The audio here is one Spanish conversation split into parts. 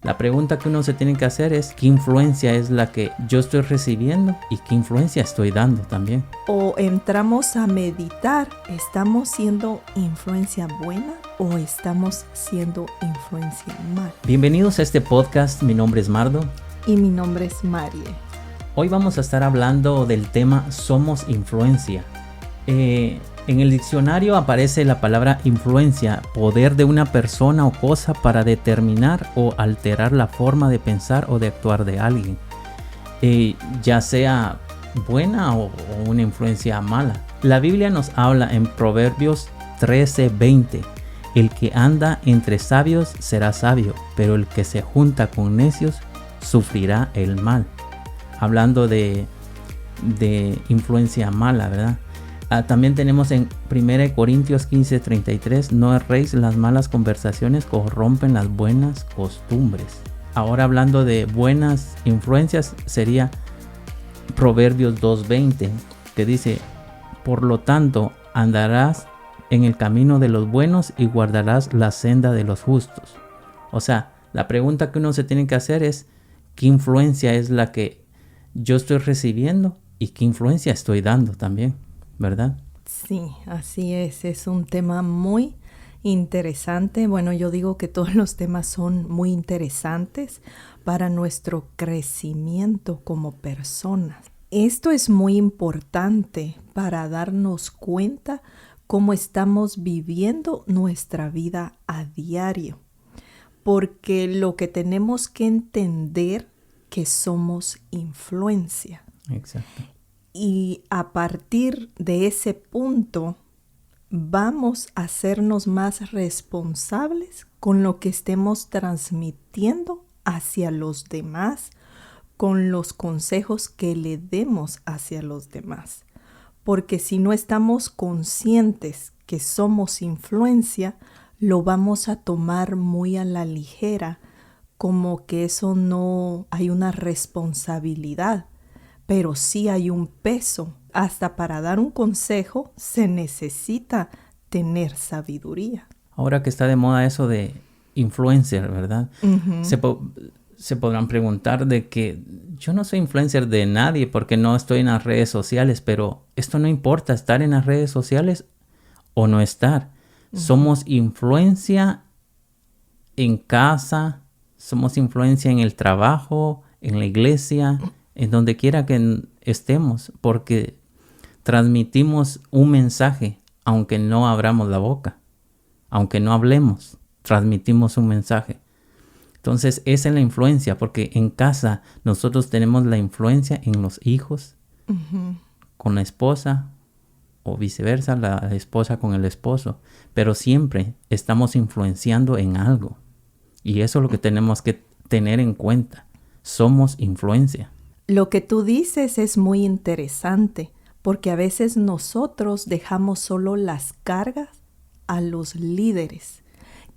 La pregunta que uno se tiene que hacer es ¿qué influencia es la que yo estoy recibiendo y qué influencia estoy dando también? O entramos a meditar, ¿estamos siendo influencia buena o estamos siendo influencia mala? Bienvenidos a este podcast, mi nombre es Mardo. Y mi nombre es Marie. Hoy vamos a estar hablando del tema Somos Influencia. En el diccionario aparece la palabra influencia, poder de una persona o cosa para determinar o alterar la forma de pensar o de actuar de alguien, ya sea buena o una influencia mala. La Biblia nos habla en Proverbios 13:20, el que anda entre sabios será sabio, pero el que se junta con necios sufrirá el mal. Hablando de influencia mala, ¿verdad? También tenemos en 1 Corintios 15:33, no erréis, las malas conversaciones corrompen las buenas costumbres. Ahora hablando de buenas influencias sería Proverbios 2:20, que dice, por lo tanto andarás en el camino de los buenos y guardarás la senda de los justos. O sea, la pregunta que uno se tiene que hacer es, ¿qué influencia es la que yo estoy recibiendo y qué influencia estoy dando también? ¿Verdad? Sí, así es un tema muy interesante. Bueno, yo digo que todos los temas son muy interesantes para nuestro crecimiento como personas. Esto es muy importante para darnos cuenta cómo estamos viviendo nuestra vida a diario, porque lo que tenemos que entender que somos influencia. Exacto. Y a partir de ese punto vamos a hacernos más responsables con lo que estemos transmitiendo hacia los demás, con los consejos que le demos hacia los demás. Porque si no estamos conscientes que somos influencia, lo vamos a tomar muy a la ligera, como que eso no hay una responsabilidad. Pero sí hay un peso. Hasta para dar un consejo se necesita tener sabiduría. Ahora que está de moda eso de influencer, ¿verdad? Uh-huh. Se podrán preguntar de que yo no soy influencer de nadie porque no estoy en las redes sociales, pero esto no importa, estar en las redes sociales o no estar. Uh-huh. Somos influencia en casa, somos influencia en el trabajo, en la iglesia, en donde quiera que estemos, porque transmitimos un mensaje, aunque no abramos la boca, aunque no hablemos, transmitimos un mensaje. Entonces esa es la influencia, porque en casa nosotros tenemos la influencia en los hijos, uh-huh, con la esposa o viceversa, la esposa con el esposo, pero siempre estamos influenciando en algo y eso es lo que tenemos que tener en cuenta. Somos influencia. Lo que tú dices es muy interesante, porque a veces nosotros dejamos solo las cargas a los líderes.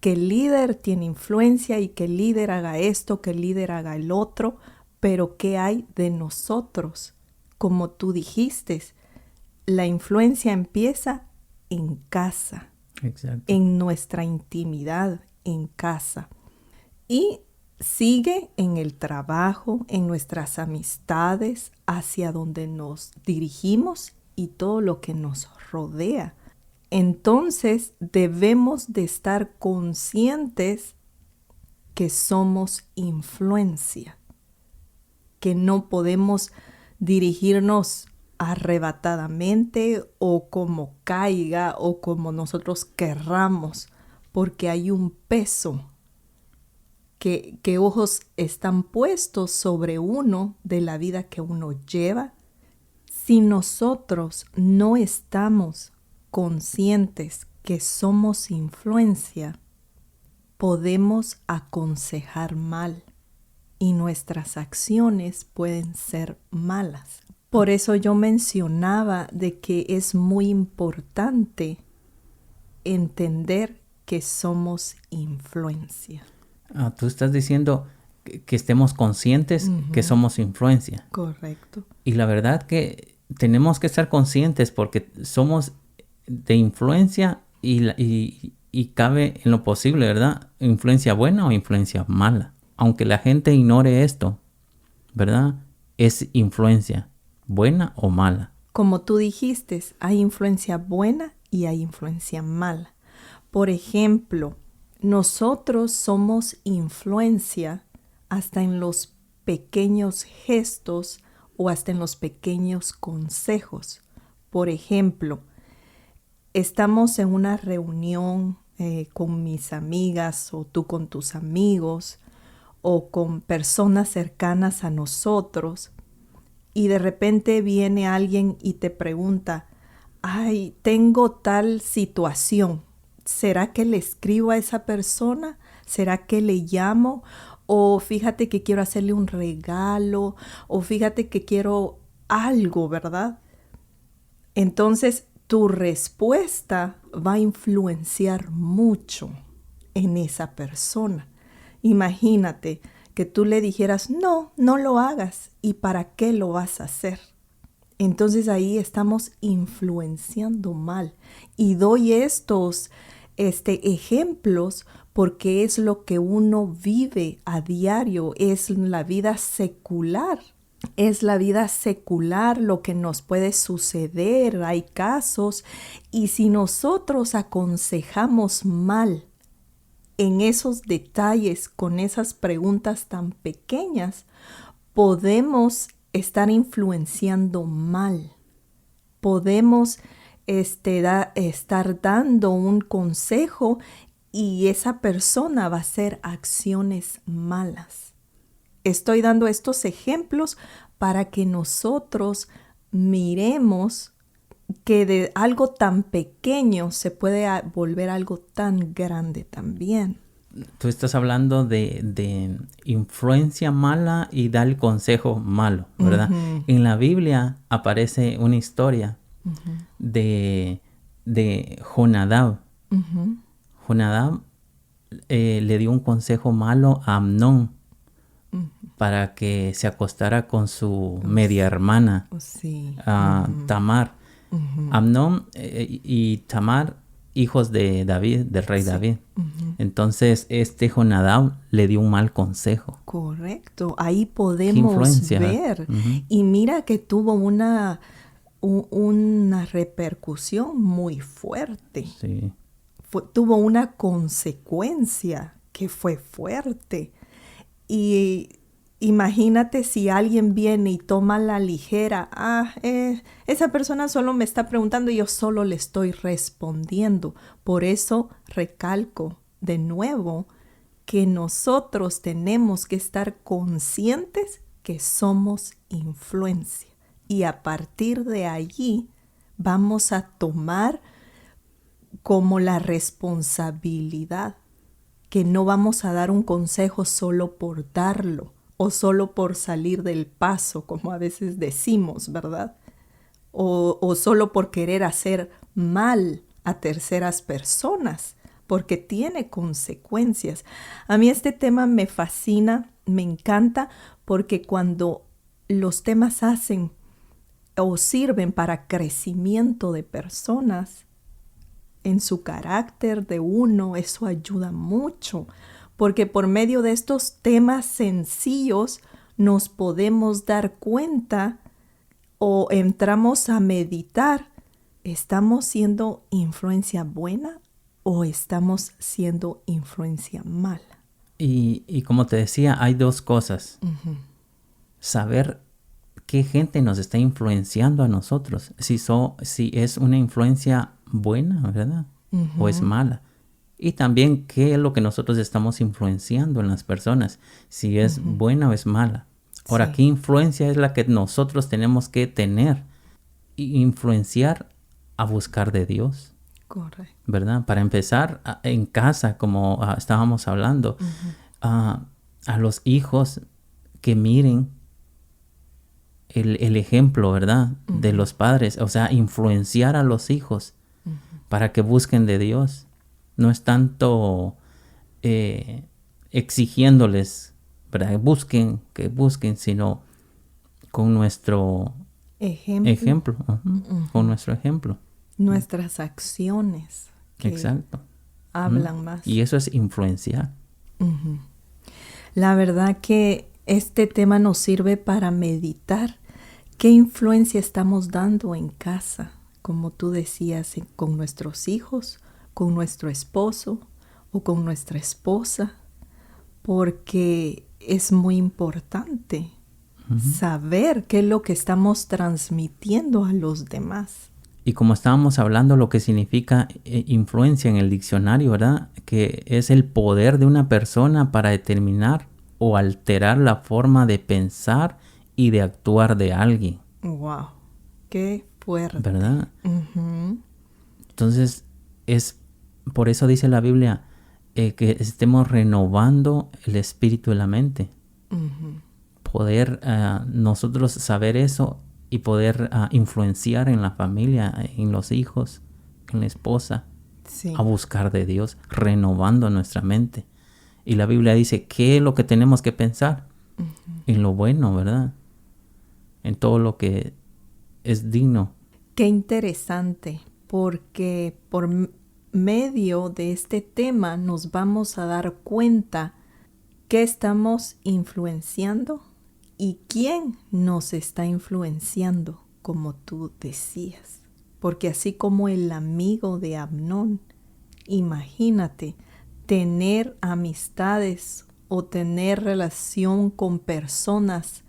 Que el líder tiene influencia y que el líder haga esto, que el líder haga el otro, pero ¿qué hay de nosotros? Como tú dijiste, la influencia empieza en casa. Exacto. En nuestra intimidad, en casa. Y sigue en el trabajo, en nuestras amistades, hacia donde nos dirigimos y todo lo que nos rodea. Entonces debemos de estar conscientes que somos influencia, que no podemos dirigirnos arrebatadamente o como caiga o como nosotros querramos, porque hay un peso que ojos están puestos sobre uno de la vida que uno lleva. Si nosotros no estamos conscientes que somos influencia, podemos aconsejar mal y nuestras acciones pueden ser malas. Por eso yo mencionaba de que es muy importante entender que somos influencia. Tú estás diciendo que estemos conscientes, uh-huh, que somos influencia. Correcto. Y la verdad que tenemos que estar conscientes porque somos de influencia y cabe en lo posible, ¿verdad? Influencia buena o influencia mala. aunque la gente ignore esto, ¿verdad? Es influencia, buena o mala. Como tú dijiste, hay influencia buena y hay influencia mala. Por ejemplo, nosotros somos influencia hasta en los pequeños gestos o hasta en los pequeños consejos. Por ejemplo, estamos en una reunión con mis amigas o tú con tus amigos o con personas cercanas a nosotros y de repente viene alguien y te pregunta, ay, tengo tal situación. ¿Será que le escribo a esa persona? ¿Será que le llamo? O fíjate que quiero hacerle un regalo, o fíjate que quiero algo, ¿verdad? Entonces, tu respuesta va a influenciar mucho en esa persona. Imagínate que tú le dijeras, no, no lo hagas. ¿Y para qué lo vas a hacer? Entonces ahí estamos influenciando mal. Y doy estos ejemplos porque es lo que uno vive a diario, es la vida secular. Es la vida secular lo que nos puede suceder, hay casos, y si nosotros aconsejamos mal en esos detalles, con esas preguntas tan pequeñas, podemos estar influenciando mal. Podemos estar dando un consejo y esa persona va a hacer acciones malas. Estoy dando estos ejemplos para que nosotros miremos que de algo tan pequeño se puede volver algo tan grande también. Tú estás hablando de influencia mala y dar el consejo malo, ¿verdad? Uh-huh. En la Biblia aparece una historia de Jonadab. Uh-huh. Jonadab le dio un consejo malo a Amnón para que se acostara con su media hermana, Tamar. Uh-huh. Amnón y Tamar, hijos de David, del rey David. Uh-huh. Entonces, Jonadab le dio un mal consejo. Correcto. Ahí podemos ver. Uh-huh. Y mira que tuvo una repercusión muy fuerte. Sí. Tuvo una consecuencia que fue fuerte. Y imagínate si alguien viene y toma la ligera, esa persona solo me está preguntando y yo solo le estoy respondiendo. Por eso recalco de nuevo que nosotros tenemos que estar conscientes que somos influencia. Y a partir de allí vamos a tomar como la responsabilidad, que no vamos a dar un consejo solo por darlo o solo por salir del paso, como a veces decimos, ¿verdad? O solo por querer hacer mal a terceras personas, porque tiene consecuencias. A mí este tema me fascina, me encanta, porque cuando los temas hacen o sirven para crecimiento de personas, en su carácter de uno, eso ayuda mucho, porque por medio de estos temas sencillos nos podemos dar cuenta o entramos a meditar, ¿estamos siendo influencia buena o estamos siendo influencia mala? Y como te decía, hay dos cosas. Uh-huh. Saber qué gente nos está influenciando a nosotros, si es una influencia buena, ¿verdad? Uh-huh. O es mala. Y también qué es lo que nosotros estamos influenciando en las personas, si es uh-huh. buena o es mala. Ahora, sí. ¿Qué influencia es la que nosotros tenemos que tener? Y influenciar a buscar de Dios. Correcto. ¿Verdad? Para empezar, en casa, como estábamos hablando, uh-huh. A los hijos que miren el ejemplo, ¿verdad? Uh-huh. De los padres, o sea, influenciar a los hijos uh-huh. para que busquen de Dios. No es tanto exigiéndoles, ¿verdad? Que busquen, sino con nuestro ejemplo uh-huh. Con nuestro ejemplo. Nuestras acciones. Que exacto. Hablan uh-huh. más. Y eso es influenciar. Uh-huh. La verdad que este tema nos sirve para meditar qué influencia estamos dando en casa, como tú decías, con nuestros hijos, con nuestro esposo o con nuestra esposa, porque es muy importante saber qué es lo que estamos transmitiendo a los demás. Y como estábamos hablando, lo que significa influencia en el diccionario, ¿verdad? Que es el poder de una persona para determinar o alterar la forma de pensar y de actuar de alguien. ¡Wow! ¡Qué fuerte! ¿Verdad? Uh-huh. Entonces, por eso dice la Biblia que estemos renovando el espíritu y la mente. Uh-huh. Poder nosotros saber eso y poder influenciar en la familia, en los hijos, en la esposa, Sí. a buscar de Dios, renovando nuestra mente. Y la Biblia dice, ¿qué es lo que tenemos que pensar? Uh-huh. En lo bueno, ¿verdad? En todo lo que es digno. Qué interesante, porque por medio de este tema nos vamos a dar cuenta qué estamos influenciando y quién nos está influenciando, como tú decías. Porque así como el amigo de Amnón, imagínate tener amistades o tener relación con personas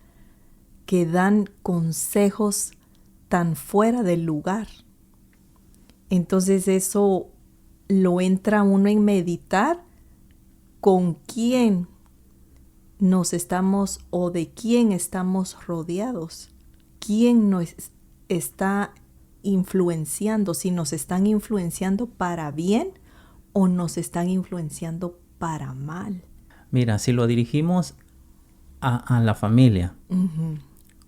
que dan consejos tan fuera del lugar. Entonces eso lo entra uno en meditar con quién nos estamos o de quién estamos rodeados, quién nos está influenciando, si nos están influenciando para bien o nos están influenciando para mal. Mira, si lo dirigimos a la familia, Uh-huh.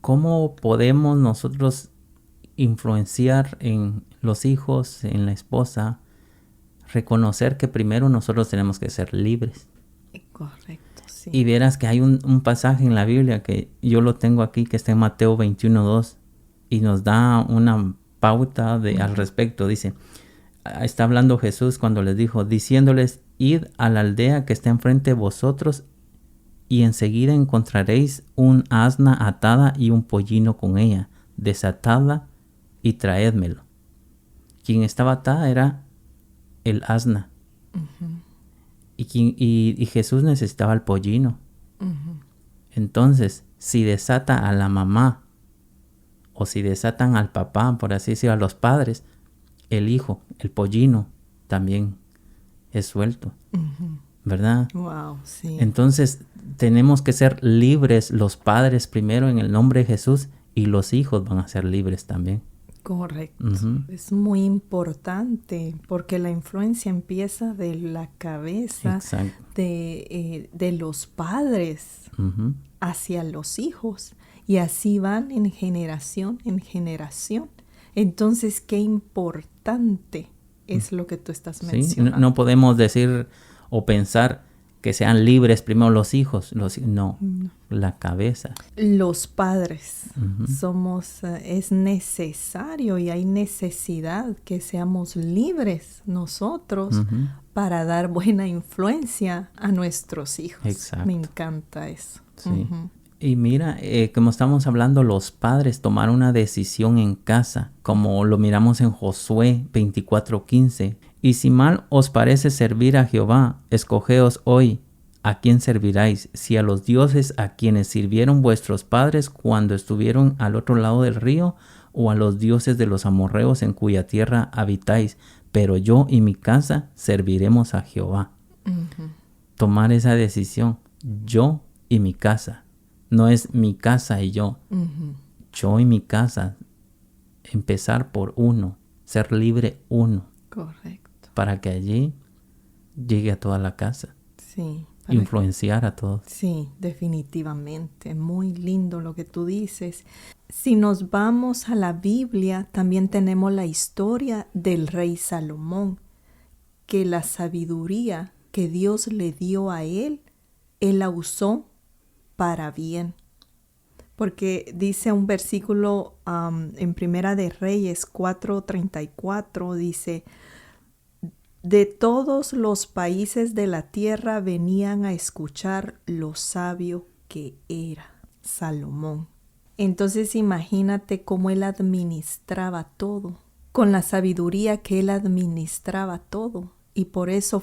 ¿cómo podemos nosotros influenciar en los hijos, en la esposa? Reconocer que primero nosotros tenemos que ser libres. Correcto, sí. Y verás que hay un pasaje en la Biblia que yo lo tengo aquí, que está en Mateo 21:2, y nos da una pauta al respecto. Dice, está hablando Jesús cuando les dijo, diciéndoles, id a la aldea que está enfrente de vosotros, y enseguida encontraréis un asna atada y un pollino con ella, desatadla y traédmelo. Quien estaba atada era el asna. Uh-huh. Y Jesús necesitaba el pollino. Uh-huh. Entonces, si desata a la mamá o si desatan al papá, por así decirlo, a los padres, el hijo, el pollino, también es suelto. Uh-huh. ¿Verdad? Wow, sí. Entonces, tenemos que ser libres los padres primero en el nombre de Jesús y los hijos van a ser libres también. Correcto. Uh-huh. Es muy importante porque la influencia empieza de la cabeza de los padres uh-huh. hacia los hijos y así van en generación en generación. Entonces, qué importante es lo que tú estás mencionando. No podemos decir o pensar que sean libres primero los hijos. No, la cabeza. Los padres Uh-huh. es necesario y hay necesidad que seamos libres nosotros Uh-huh. para dar buena influencia a nuestros hijos. Exacto. Me encanta eso. Sí. Uh-huh. Y mira, como estamos hablando, los padres tomar una decisión en casa, como lo miramos en Josué 24:15. Y si mal os parece servir a Jehová, escogeos hoy a quién serviráis, si a los dioses a quienes sirvieron vuestros padres cuando estuvieron al otro lado del río, o a los dioses de los amorreos en cuya tierra habitáis, pero yo y mi casa serviremos a Jehová. Uh-huh. Tomar esa decisión, yo y mi casa. No es mi casa y yo. Uh-huh. Yo y mi casa. Empezar por uno. Ser libre uno. Correcto. Para que allí llegue a toda la casa. Sí. Influenciar a todos. Sí, definitivamente. Muy lindo lo que tú dices. Si nos vamos a la Biblia, también tenemos la historia del rey Salomón, que la sabiduría que Dios le dio a él la usó para bien. Porque dice un versículo en Primera de Reyes 4:34, dice, De todos los países de la tierra venían a escuchar lo sabio que era Salomón. Entonces imagínate cómo él administraba todo, con la sabiduría que él administraba todo. Y por eso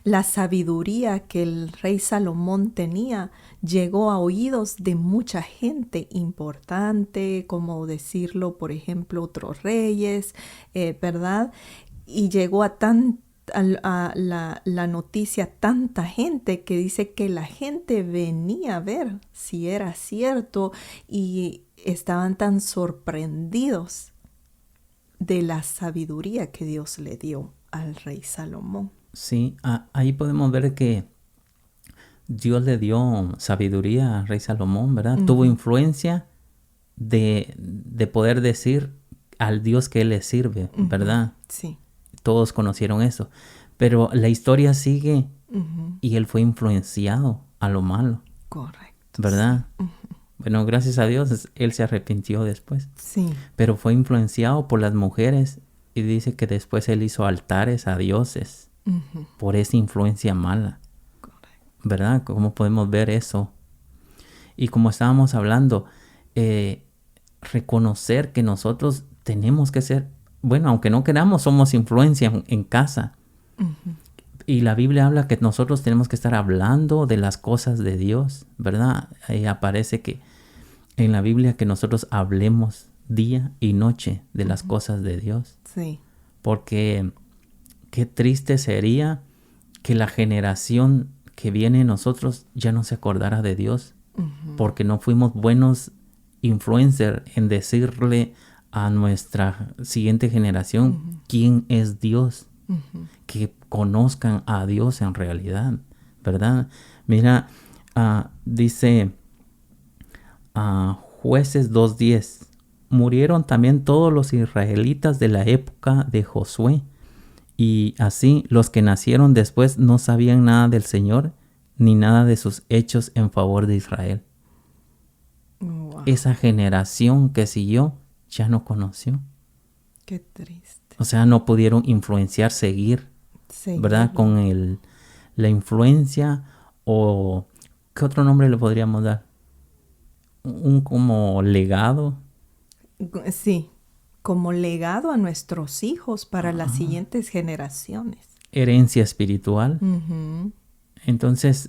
la sabiduría que el rey Salomón tenía llegó a oídos de mucha gente importante, como decirlo, por ejemplo, otros reyes, ¿verdad? Y llegó a la noticia tanta gente que dice que la gente venía a ver si era cierto y estaban tan sorprendidos de la sabiduría que Dios le dio al rey Salomón. Sí, ahí podemos ver que Dios le dio sabiduría al rey Salomón, ¿verdad? Uh-huh. Tuvo influencia de poder decir al Dios que él le sirve, ¿verdad? Sí. Todos conocieron eso. Pero la historia sigue y él fue influenciado a lo malo. Correcto. ¿Verdad? Sí. Bueno, gracias a Dios, él se arrepintió después. Sí. Pero fue influenciado por las mujeres y dice que después él hizo altares a dioses por esa influencia mala. Correcto. ¿Verdad? ¿Cómo podemos ver eso? Y como estábamos hablando, reconocer que nosotros tenemos que ser, bueno, aunque no queramos, somos influencia en casa. Y la Biblia habla que nosotros tenemos que estar hablando de las cosas de Dios, ¿verdad? Ahí aparece que en la Biblia que nosotros hablemos día y noche de las cosas de Dios. Sí. Porque qué triste sería que la generación que viene de nosotros ya no se acordara de Dios, porque no fuimos buenos influencers en decirle a nuestra siguiente generación quién es Dios, que conozcan a Dios en realidad, ¿verdad? Mira, dice Jueces 2:10, murieron también todos los israelitas de la época de Josué, y así los que nacieron después no sabían nada del Señor, ni nada de sus hechos en favor de Israel. Wow. Esa generación que siguió ya no conoció. Qué triste. O sea, no pudieron influenciar, seguir, ¿verdad? Con la influencia, o ¿qué otro nombre le podríamos dar? Un como legado. Sí, como legado a nuestros hijos para las siguientes generaciones. Herencia espiritual. Entonces,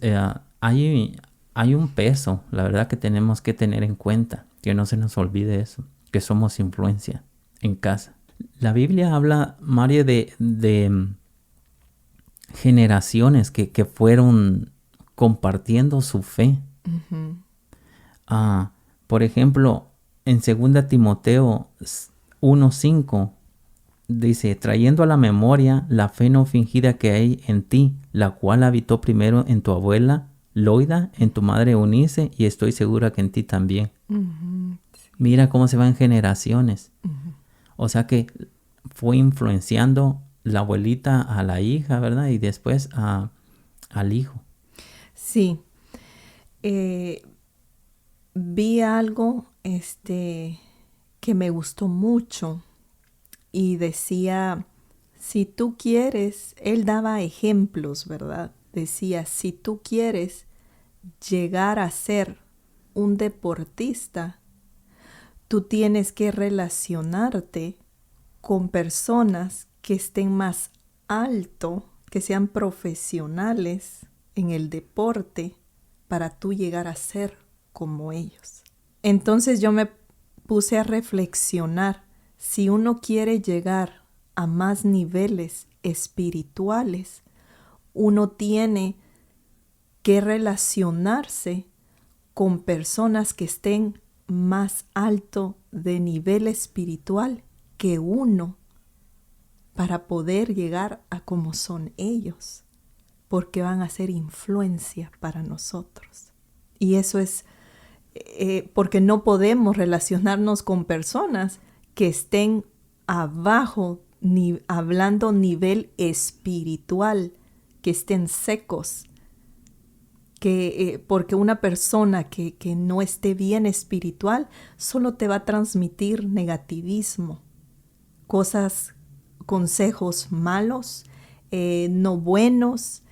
hay un peso, la verdad, que tenemos que tener en cuenta, que no se nos olvide eso, que somos influencia en casa. La Biblia habla, María, de generaciones que fueron compartiendo su fe. Por ejemplo, en 2 Timoteo 1:5 dice, trayendo a la memoria la fe no fingida que hay en ti, la cual habitó primero en tu abuela Loida, en tu madre Eunice, y estoy segura que en ti también. Sí. Mira cómo se van generaciones. O sea que fue influenciando la abuelita a la hija, ¿verdad? Y después al hijo. Sí. Vi algo que me gustó mucho y decía, si tú quieres, él daba ejemplos, ¿verdad? Decía, si tú quieres llegar a ser un deportista, tú tienes que relacionarte con personas que estén más alto, que sean profesionales en el deporte para tú llegar a ser como ellos. Entonces yo me puse a reflexionar, si uno quiere llegar a más niveles espirituales, uno tiene que relacionarse con personas que estén más alto de nivel espiritual que uno para poder llegar a como son ellos, porque van a ser influencia para nosotros. Y eso es porque no podemos relacionarnos con personas que estén abajo, hablando nivel espiritual, que estén secos, porque una persona que no esté bien espiritual solo te va a transmitir negativismo, consejos malos no buenos.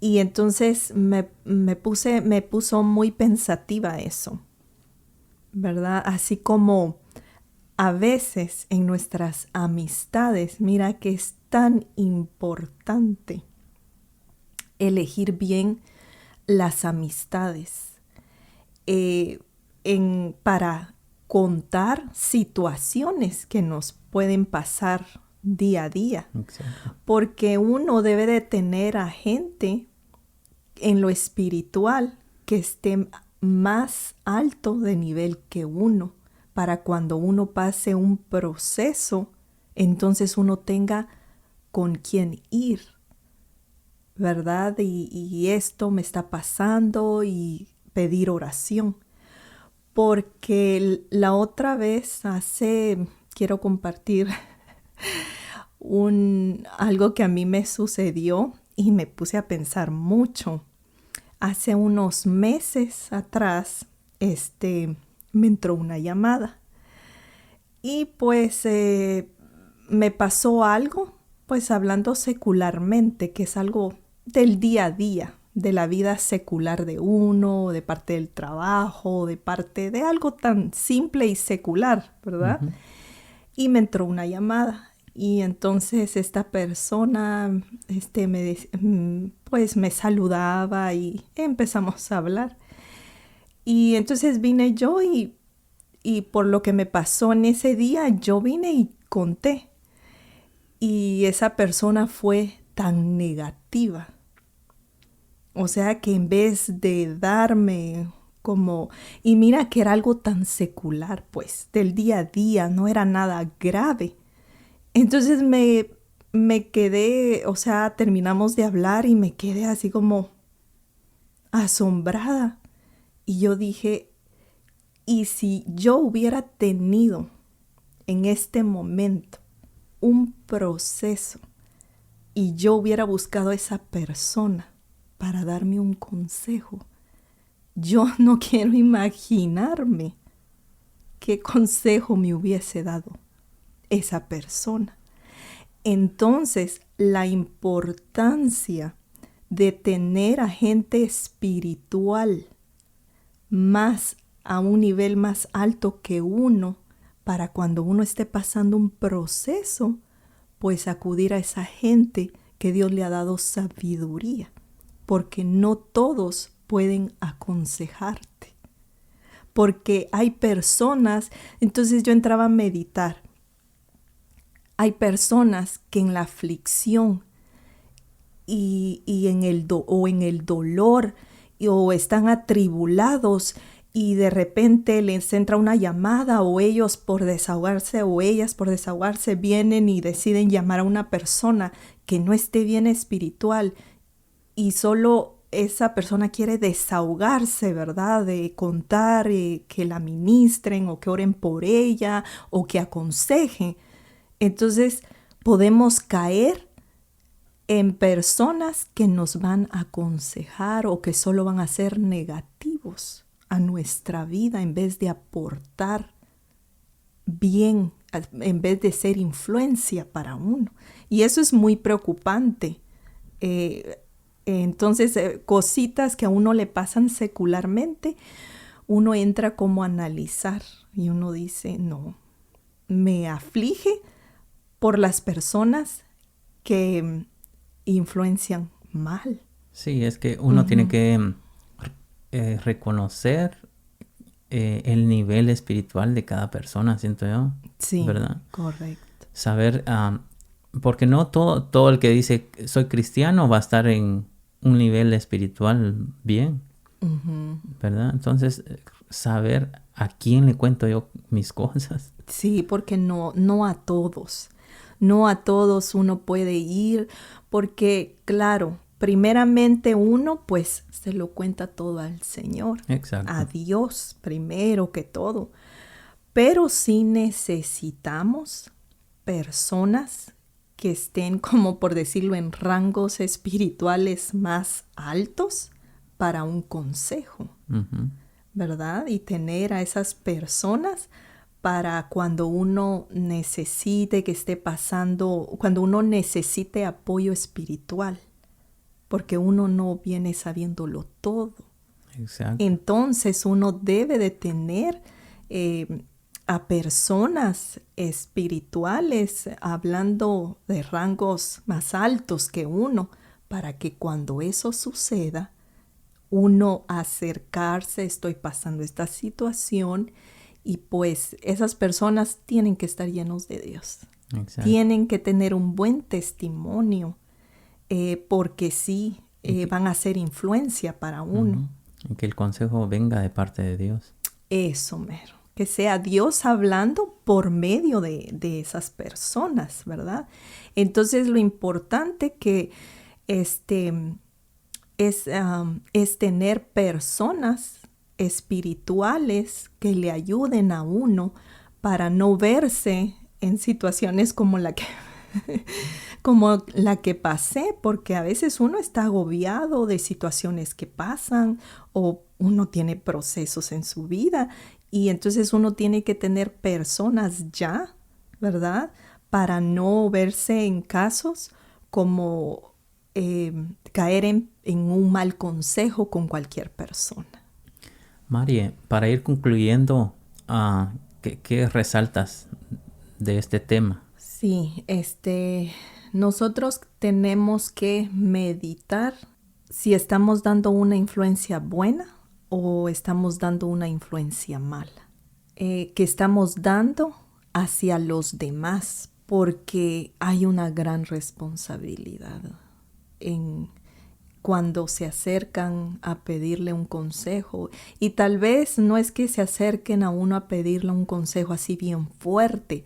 Y entonces me puso muy pensativa eso, ¿verdad? Así como a veces en nuestras amistades, mira que es tan importante elegir bien las amistades para contar situaciones que nos pueden pasar día a día. Exacto. Porque uno debe de tener a gente en lo espiritual que esté más alto de nivel que uno, para cuando uno pase un proceso, entonces uno tenga con quién ir, ¿verdad? Y esto me está pasando y pedir oración. Porque la otra vez quiero compartir algo que a mí me sucedió y me puse a pensar mucho. Hace unos meses atrás, me entró una llamada y pues me pasó algo, pues hablando secularmente, que es algo del día a día, de la vida secular de uno, de parte del trabajo, de parte de algo tan simple y secular, ¿verdad? Uh-huh. Y me entró una llamada. Y entonces esta persona pues me saludaba y empezamos a hablar. Y entonces vine yo y por lo que me pasó en ese día, yo vine y conté. Y esa persona fue tan negativa. O sea que en vez de darme como... Y mira que era algo tan secular, pues, del día a día, no era nada grave. Entonces me quedé, o sea, terminamos de hablar y me quedé así como asombrada. Y yo dije, ¿y si yo hubiera tenido en este momento un proceso y yo hubiera buscado a esa persona para darme un consejo? Yo no quiero imaginarme qué consejo me hubiese dado esa persona. Entonces, la importancia de tener a gente espiritual más a un nivel más alto que uno, para cuando uno esté pasando un proceso, pues acudir a esa gente que Dios le ha dado sabiduría, porque no todos pueden aconsejarte. Porque hay personas, entonces yo entraba a meditar. Hay personas que en la aflicción y en el dolor o están atribulados y de repente les entra una llamada o ellos por desahogarse o ellas por desahogarse vienen y deciden llamar a una persona que no esté bien espiritual y solo esa persona quiere desahogarse, ¿verdad? De contar que la ministren o que oren por ella o que aconsejen. Entonces podemos caer en personas que nos van a aconsejar o que solo van a ser negativos a nuestra vida en vez de aportar bien, en vez de ser influencia para uno. Y eso es muy preocupante. Entonces, cositas que a uno le pasan secularmente, uno entra como a analizar y uno dice, no, me aflige por las personas que influencian mal. Sí, es que uno tiene que reconocer el nivel espiritual de cada persona, siento yo. Sí, ¿verdad? correcto. Saber, porque no todo el que dice soy cristiano va a estar en un nivel espiritual bien, ¿verdad? Entonces, saber a quién le cuento yo mis cosas. Sí, porque no a todos. No a todos uno puede ir, porque claro, primeramente uno pues se lo cuenta todo al Señor. Exacto. A Dios primero que todo. Pero sí necesitamos personas que estén, como por decirlo, en rangos espirituales más altos para un consejo, ¿verdad? Y tener a esas personas para cuando uno necesite que esté pasando, cuando uno necesite apoyo espiritual, porque uno no viene sabiéndolo todo. Exacto. Entonces uno debe de tener a personas espirituales hablando de rangos más altos que uno, para que cuando eso suceda, uno acercarse, estoy pasando esta situación, y pues esas personas tienen que estar llenos de Dios. Exacto. Tienen que tener un buen testimonio, porque sí, van a ser influencia para uno. Y que el consejo venga de parte de Dios. Eso mero. Que sea Dios hablando por medio de esas personas, ¿verdad? Entonces lo importante que es tener personas espirituales que le ayuden a uno para no verse en situaciones como la que pasé, porque a veces uno está agobiado de situaciones que pasan o uno tiene procesos en su vida y entonces uno tiene que tener personas ya, ¿verdad? Para no verse en casos como caer en un mal consejo con cualquier persona. Marie, para ir concluyendo, ¿qué resaltas de este tema? Sí, nosotros tenemos que meditar si estamos dando una influencia buena o estamos dando una influencia mala. Que estamos dando hacia los demás, porque hay una gran responsabilidad en cuando se acercan a pedirle un consejo. Y tal vez no es que se acerquen a uno a pedirle un consejo así bien fuerte,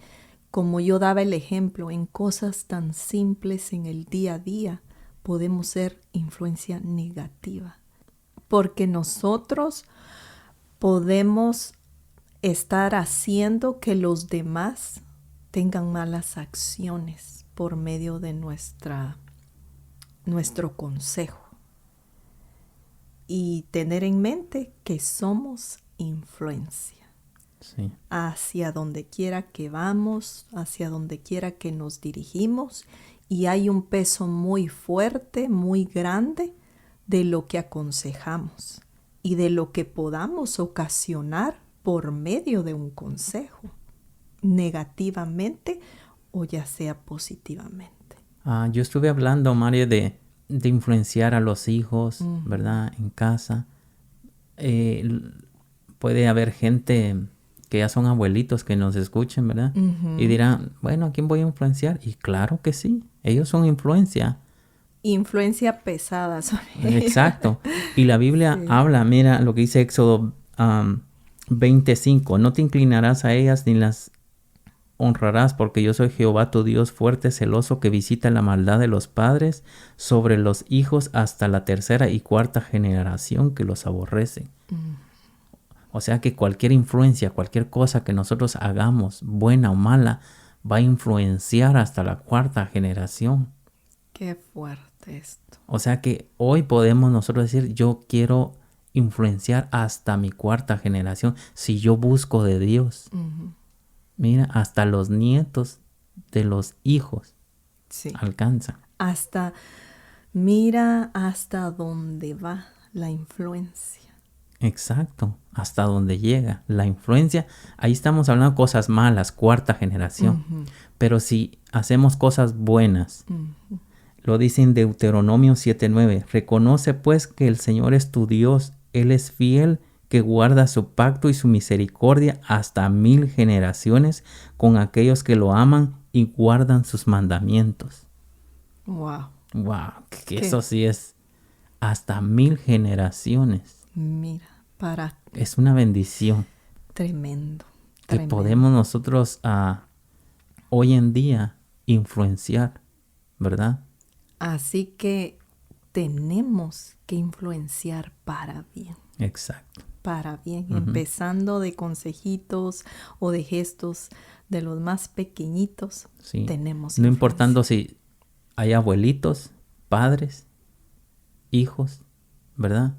como yo daba el ejemplo, en cosas tan simples en el día a día podemos ser influencia negativa, porque nosotros podemos estar haciendo que los demás tengan malas acciones por medio de nuestro consejo. Y tener en mente que somos influencia. Sí. Hacia donde quiera que vamos, hacia donde quiera que nos dirigimos, y hay un peso muy fuerte, muy grande de lo que aconsejamos y de lo que podamos ocasionar por medio de un consejo, negativamente o ya sea positivamente. Yo estuve hablando, Mario, de influenciar a los hijos, ¿verdad? En casa. Puede haber gente que ya son abuelitos que nos escuchen, ¿verdad? Y dirán, bueno, ¿a quién voy a influenciar? Y claro que sí, ellos son influencia. Influencia pesada sobre Exacto. Y la Biblia habla, mira lo que dice Éxodo 25, no te inclinarás a ellas ni las honrarás, porque yo soy Jehová tu Dios fuerte, celoso, que visita la maldad de los padres sobre los hijos hasta la tercera y cuarta generación que los aborrecen. O sea que cualquier influencia, cualquier cosa que nosotros hagamos, buena o mala, va a influenciar hasta la cuarta generación. Qué fuerte esto. O sea que hoy podemos nosotros decir, yo quiero influenciar hasta mi cuarta generación si yo busco de Dios. Mira, hasta los nietos de los hijos alcanzan. Mira hasta dónde va la influencia. Exacto, hasta donde llega la influencia. Ahí estamos hablando de cosas malas, cuarta generación. Pero si hacemos cosas buenas, lo dice en Deuteronomio 7:9, reconoce pues que el Señor es tu Dios, Él es fiel, que guarda su pacto y su misericordia hasta 1000 generaciones con aquellos que lo aman y guardan sus mandamientos. Wow. Wow, que eso sí es hasta 1000 generaciones. Mira, es una bendición. Tremendo. Que podemos nosotros hoy en día influenciar, ¿verdad? Así que tenemos que influenciar para bien. Exacto. Para bien, empezando de consejitos o de gestos de los más pequeñitos, tenemos no importando si hay abuelitos, padres, hijos, ¿verdad?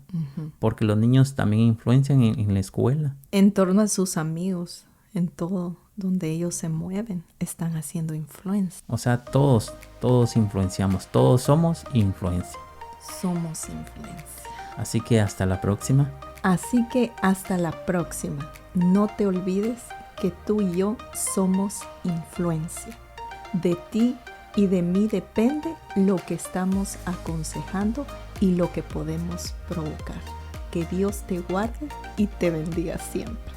Porque los niños también influencian en la escuela. En torno a sus amigos, En todo donde ellos se mueven, están haciendo influencia. O sea, todos influenciamos, todos somos influencia. Somos influencia. Así que hasta la próxima. Así que hasta la próxima. No te olvides que tú y yo somos influencia. De ti y de mí depende lo que estamos aconsejando y lo que podemos provocar. Que Dios te guarde y te bendiga siempre.